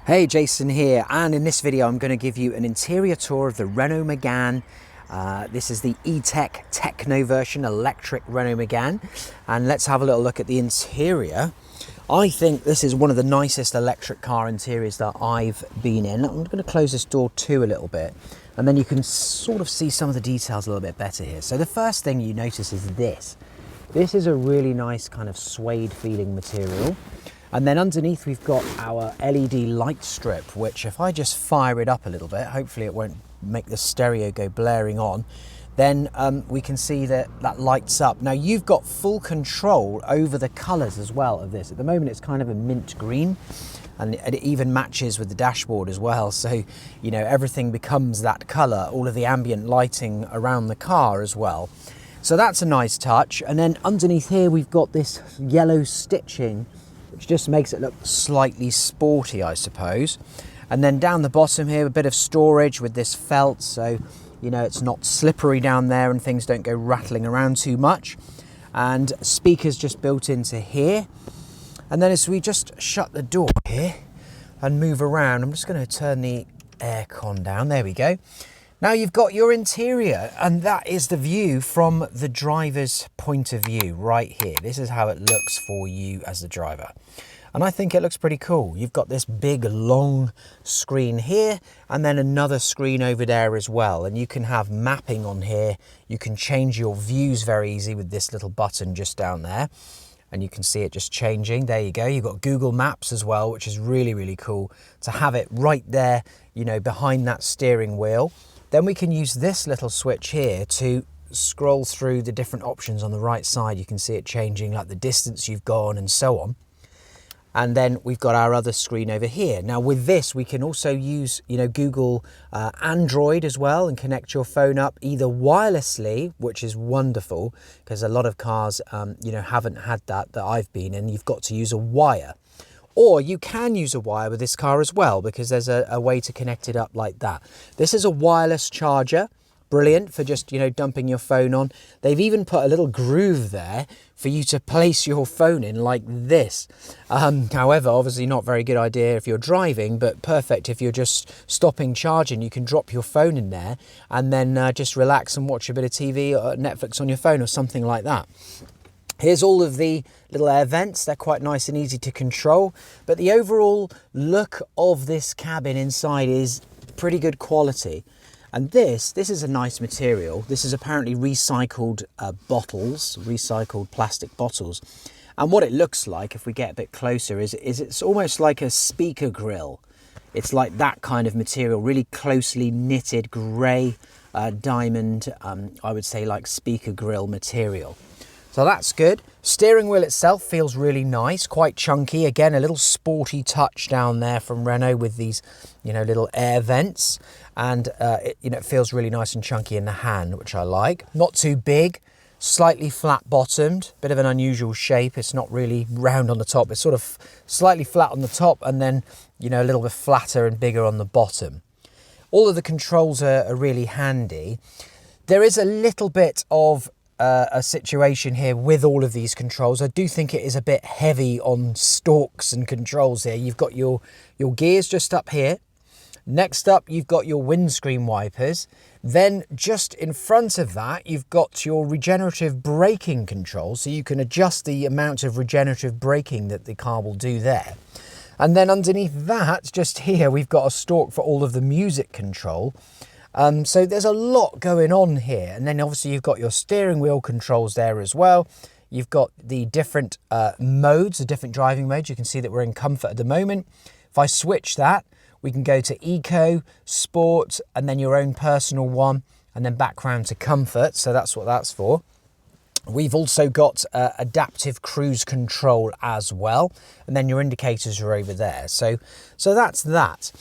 Hey, Jason here, and in this video I'm going to give you an interior tour of the Renault Megane. This is the E-Tech Techno version, electric Renault Megane, and let's have a little look at the interior. I think this is one of the nicest electric car interiors that I've been in. I'm going to close this door too a little bit, and then you can sort of see some of the details a little bit better here. So the first thing you notice is this. This is a really nice kind of suede feeling material. And then underneath we've got our LED light strip, which if I just fire it up a little bit, hopefully it won't make the stereo go blaring on, then we can see that that lights up. Now you've got full control over the colours as well of this. At the moment it's kind of a mint green, and it even matches with the dashboard as well. So, you know, everything becomes that colour, all of the ambient lighting around the car as well. So that's a nice touch. And then underneath here we've got this yellow stitching, which just makes it look slightly sporty, I suppose. And then down the bottom here, a bit of storage with this felt, so you know it's not slippery down there and things don't go rattling around too much. And speakers just built into here. And then as we just shut the door here and move around, I'm just going to turn the aircon down. There we go. Now you've got your interior, and that is the view from the driver's point of view right here. This is how it looks for you as the driver. And I think it looks pretty cool. You've got this big long screen here and then another screen over there as well. And you can have mapping on here. You can change your views very easy with this little button just down there. And you can see it just changing. There you go. You've got Google Maps as well, which is really, really cool to have it right there, you know, behind that steering wheel. Then we can use this little switch here to scroll through the different options on the right side. You can see it changing, like the distance you've gone and so on. And then we've got our other screen over here. Now with this, we can also use, you know, Google Android as well, and connect your phone up either wirelessly, which is wonderful because a lot of cars, you know, haven't had that I've been in. You've got to use a wire. Or you can use a wire with this car as well, because there's a way to connect it up like that. This is a wireless charger, brilliant for just, you know, dumping your phone on. They've even put a little groove there for you to place your phone in like this. However, obviously not very good idea if you're driving, but perfect if you're just stopping charging. You can drop your phone in there and then just relax and watch a bit of TV or Netflix on your phone or something like that. Here's all of the little air vents. They're quite nice and easy to control, but the overall look of this cabin inside is pretty good quality. And this is a nice material. This is apparently recycled bottles, recycled plastic bottles. And what it looks like, if we get a bit closer, is it's almost like a speaker grill. It's like that kind of material, really closely knitted grey diamond, I would say like speaker grill material. So that's good. Steering wheel itself feels really nice, quite chunky. Again, a little sporty touch down there from Renault with these, you know, little air vents. And, you know, it feels really nice and chunky in the hand, which I like. Not too big, slightly flat bottomed, bit of an unusual shape. It's not really round on the top. It's sort of slightly flat on the top and then, you know, a little bit flatter and bigger on the bottom. All of the controls are really handy. There is a little bit of a situation here with all of these controls. I do think it is a bit heavy on stalks and controls here. You've got your gears just up here. Next up, you've got your windscreen wipers. Then just in front of that, you've got your regenerative braking control. So you can adjust the amount of regenerative braking that the car will do there. And then underneath that, just here, we've got a stalk for all of the music control. So there's a lot going on here. And then obviously you've got your steering wheel controls there as well. You've got the different modes, the different driving modes. You can see that we're in comfort at the moment. If I switch that, we can go to eco, sport, and then your own personal one, and then back round to comfort. So that's what that's for. We've also got adaptive cruise control as well, and then your indicators are over there. So that's that.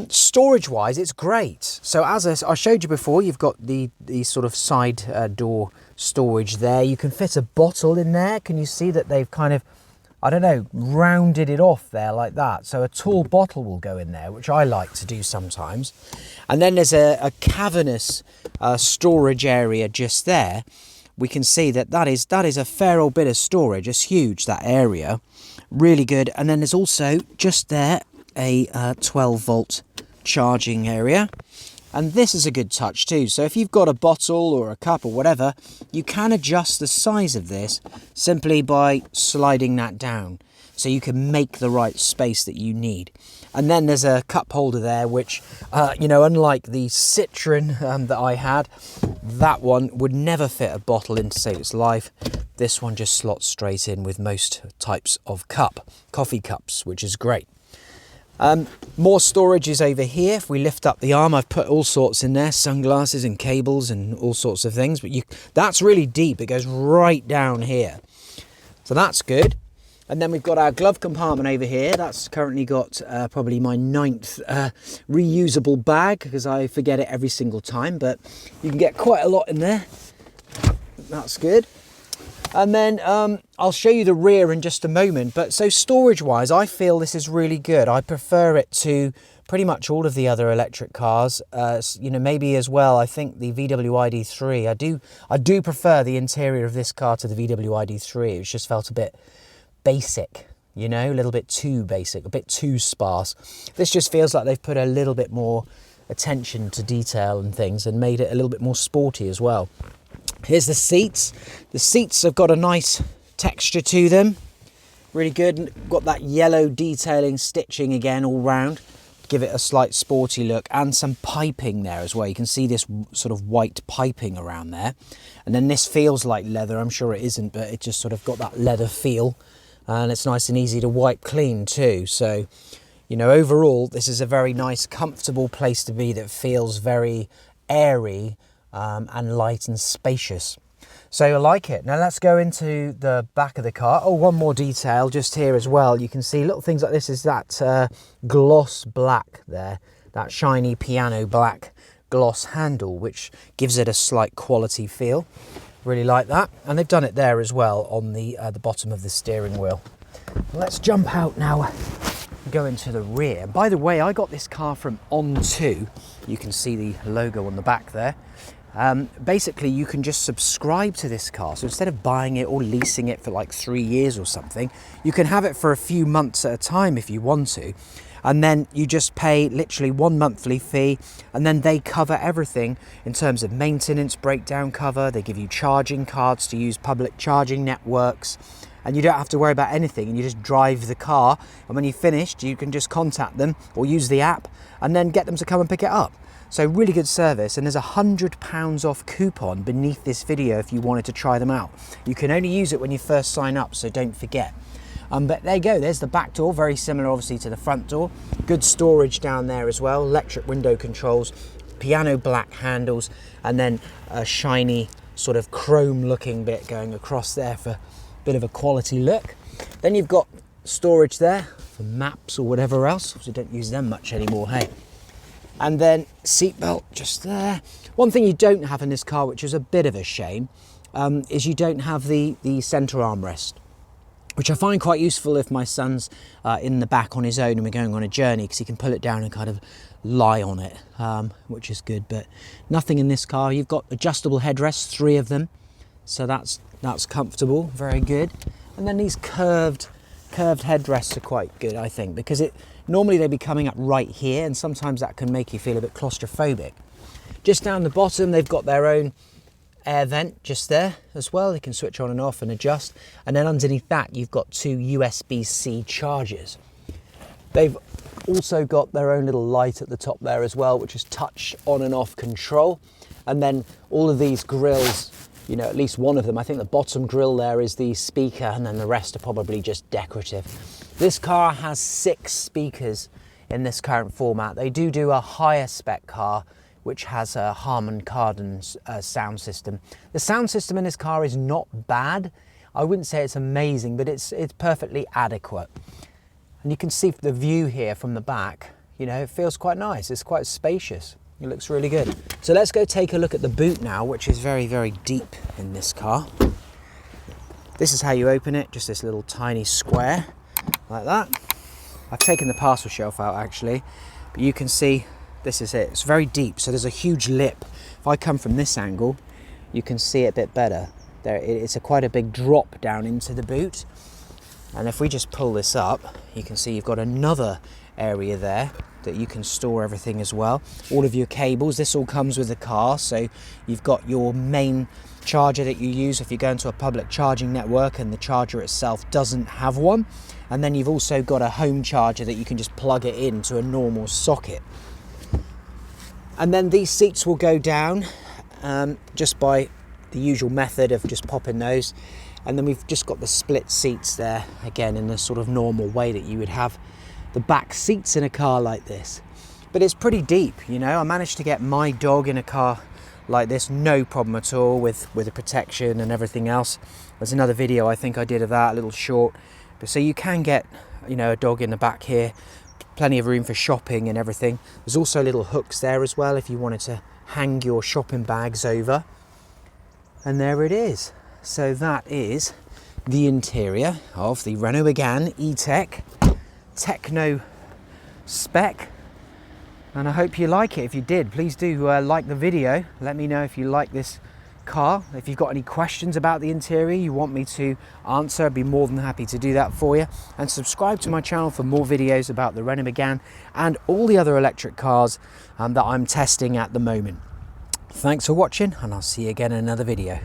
Storage wise, it's great. So as I showed you before, you've got the sort of side door storage there. You can fit a bottle in there. Can you see that they've kind of, I don't know, rounded it off there like that? So a tall bottle will go in there, which I like to do sometimes. And then there's a cavernous storage area just there. We can see that is a fair old bit of storage. It's huge, that area. Really good. And then there's also just there a 12 volt charging area. And this is a good touch too. So if you've got a bottle or a cup or whatever, you can adjust the size of this simply by sliding that down. So you can make the right space that you need. And then there's a cup holder there, which, you know, unlike the Citroen that I had, that one would never fit a bottle in to save its life. This one just slots straight in with most types of coffee cups, which is great. More storage is over here. If we lift up the arm, I've put all sorts in there, sunglasses and cables and all sorts of things, but that's really deep. It goes right down here. So that's good. And then we've got our glove compartment over here. That's currently got probably my 9th reusable bag, because I forget it every single time, but you can get quite a lot in there. That's good. And then I'll show you the rear in just a moment. But so storage wise, I feel this is really good. I prefer it to pretty much all of the other electric cars. You know, maybe as well, I think the VW ID3, I do prefer the interior of this car to the VW ID3. It's just felt a bit basic, you know, a little bit too basic, a bit too sparse. This just feels like they've put a little bit more attention to detail and things and made it a little bit more sporty as well. Here's the seats. The seats have got a nice texture to them. Really good. Got that yellow detailing stitching again all round. Give it a slight sporty look, and some piping there as well. You can see this sort of white piping around there. And then this feels like leather. I'm sure it isn't, but it just sort of got that leather feel. And it's nice and easy to wipe clean too. So, you know, overall, this is a very nice, comfortable place to be that feels very airy and light and spacious. So I like it. Now let's go into the back of the car. Oh, one more detail just here as well. You can see little things like this is that gloss black there, that shiny piano black gloss handle, which gives it a slight quality feel. Really like that. And they've done it there as well on the bottom of the steering wheel. Let's jump out now and go into the rear. By the way, I got this car from On2. You can see the logo on the back there. Basically, you can just subscribe to this car. So instead of buying it or leasing it for like 3 years or something, you can have it for a few months at a time if you want to. And then you just pay literally one monthly fee, and then they cover everything in terms of maintenance, breakdown cover. They give you charging cards to use public charging networks, and you don't have to worry about anything, and you just drive the car. And when you've finished, you can just contact them or use the app and then get them to come and pick it up. So really good service, and there's £100 off coupon beneath this video if you wanted to try them out. You can only use it when you first sign up, so don't forget. But there you go, there's the back door, very similar obviously to the front door. Good storage down there as well, electric window controls, piano black handles, and then a shiny sort of chrome looking bit going across there for a bit of a quality look. Then you've got storage there for maps or whatever else, so don't use them much anymore, hey. And then seatbelt just there. One thing you don't have in this car, which is a bit of a shame, is you don't have the centre armrest, which I find quite useful if my son's in the back on his own and we're going on a journey, because he can pull it down and kind of lie on it, which is good. But nothing in this car. You've got adjustable headrests, 3 of them, so that's comfortable, very good. And then these curved headrests are quite good, I think, because normally they'd be coming up right here, and sometimes that can make you feel a bit claustrophobic. Just down the bottom, they've got their own air vent just there as well. They can switch on and off and adjust. And then underneath that, you've got 2 USB-C chargers. They've also got their own little light at the top there as well, which is touch on and off control. And then all of these grills, you know, at least one of them, I think the bottom grill there is the speaker, and then the rest are probably just decorative. This car has 6 speakers in this current format. They do a higher spec car, which has a Harman Kardon sound system. The sound system in this car is not bad. I wouldn't say it's amazing, but it's perfectly adequate. And you can see the view here from the back, you know, it feels quite nice. It's quite spacious. It looks really good. So let's go take a look at the boot now, which is very, very deep in this car. This is how you open it, just this little tiny square, like that. I've taken the parcel shelf out actually, but you can see this is it. It's very deep, so there's a huge lip. If I come from this angle, you can see it a bit better. It's quite a big drop down into the boot. And if we just pull this up, you can see you've got another area there that you can store everything as well. All of your cables, this all comes with the car, so you've got your main charger that you use if you go into a public charging network and the charger itself doesn't have one. And then you've also got a home charger that you can just plug it into a normal socket. And then these seats will go down just by the usual method of just popping those. And then we've just got the split seats there, again in the sort of normal way that you would have the back seats in a car like this. But it's pretty deep, you know. I managed to get my dog in a car like this, no problem at all, with the protection and everything else. There's another video I think I did of that, a little short. But so you can get, you know, a dog in the back here, plenty of room for shopping and everything. There's also little hooks there as well if you wanted to hang your shopping bags over. And there it is. So that is the interior of the Renault Megane E-Tech Techno Spec, and I hope you like it. If you did, please do like the video. Let me know if you like this car. If you've got any questions about the interior you want me to answer, I'd be more than happy to do that for you. And subscribe to my channel for more videos about the Renault Megane and all the other electric cars that I'm testing at the moment. Thanks for watching, and I'll see you again in another video.